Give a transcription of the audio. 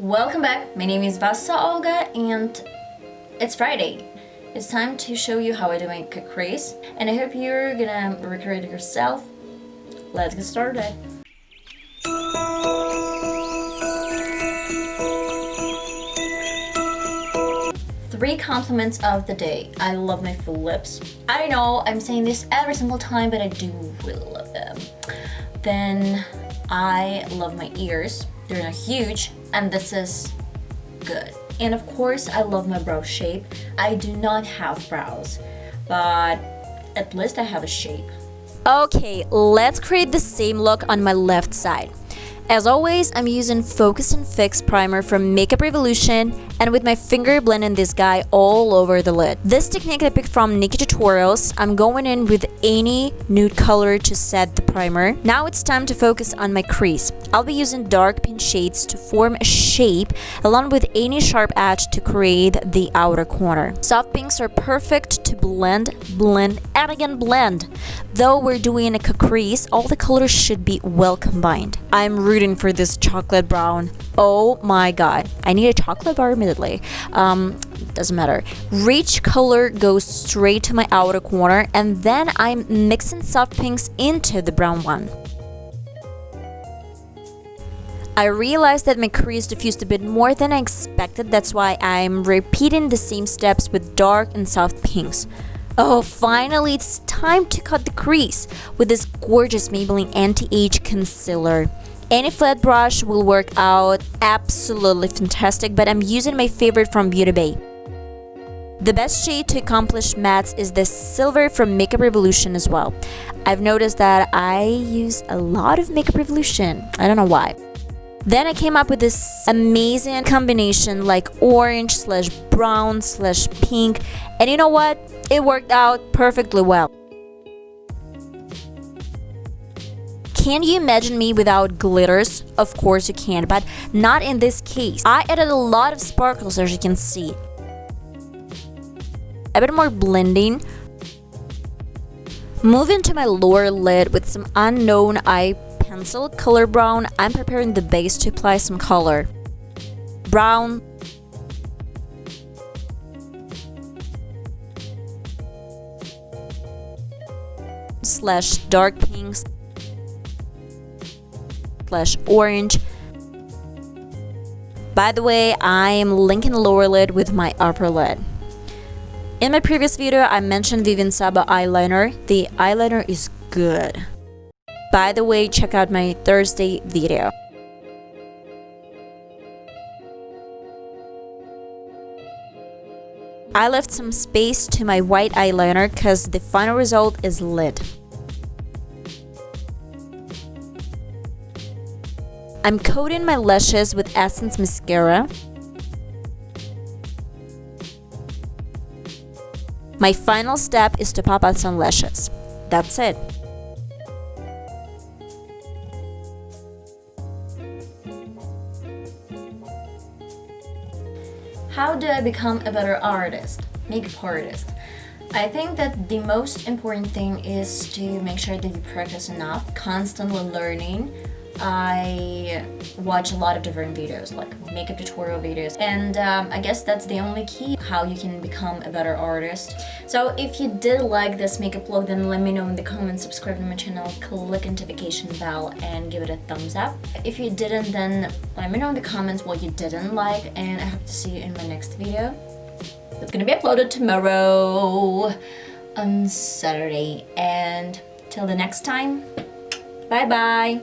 Welcome back, my name is VassaOlga and it's Friday. It's time to show you how I do make a crease and I hope you're gonna recreate it yourself. Let's get started. Three compliments of the day. I love my full lips. I know I'm saying this every single time, but I do really love them. Then I love my ears. They're not huge and this is good. And of course I love my brow shape. I do not have brows, but at least I have a shape. Okay, let's create the same look on my left side. As always, I'm using Focus and Fix primer from Makeup Revolution and with my finger blending this guy all over the lid. This technique I picked from Nikki Tutorials. I'm going in with any nude color to set the primer. Now it's time to focus on my crease. I'll be using dark pink shades to form a shape along with any sharp edge to create the outer corner. Soft pinks are perfect to blend, and again blend. Though we're doing a crease, all the colors should be well combined. I'm rooting for this chocolate brown. Oh my god, I need a chocolate bar immediately. Doesn't matter. Rich color goes straight to my outer corner and then I'm mixing soft pinks into the brown one. I realized that my crease diffused a bit more than I expected, that's why I'm repeating the same steps with dark and soft pinks. Oh, finally it's time to cut the crease with this gorgeous Maybelline Anti-Age Concealer. Any flat brush will work out absolutely fantastic, but I'm using my favorite from Beauty Bay. The best shade to accomplish mattes is this silver from Makeup Revolution as well. I've noticed that I use a lot of Makeup Revolution. I don't know why. Then I came up with this amazing combination like orange / brown / pink, and you know what? It worked out perfectly well. Can you imagine me without glitters? Of course you can, but not in this case. I added a lot of sparkles as you can see. A bit more blending. Moving to my lower lid with some unknown eye pencil color brown, I'm preparing the base to apply some color. Brown. / dark pinks. / orange. By the way, I'm linking the lower lid with my upper lid. In my previous video, I mentioned Vivienne Sabo eyeliner. The eyeliner is good. By the way, check out my Thursday video. I left some space to my white eyeliner because the final result is lit. I'm coating my lashes with Essence mascara. My final step is to pop out some lashes. That's it. How do I become a better artist, makeup artist? I think that the most important thing is to make sure that you practice enough, constantly learning. I watch a lot of different videos, like makeup tutorial videos, and I guess that's the only key how you can become a better artist. So if you did like this makeup look, then let me know in the comments, subscribe to my channel, click notification bell, and give it a thumbs up. If you didn't, then let me know in the comments what you didn't like, and I hope to see you in my next video. It's gonna be uploaded tomorrow on Saturday, and till the next time, bye bye!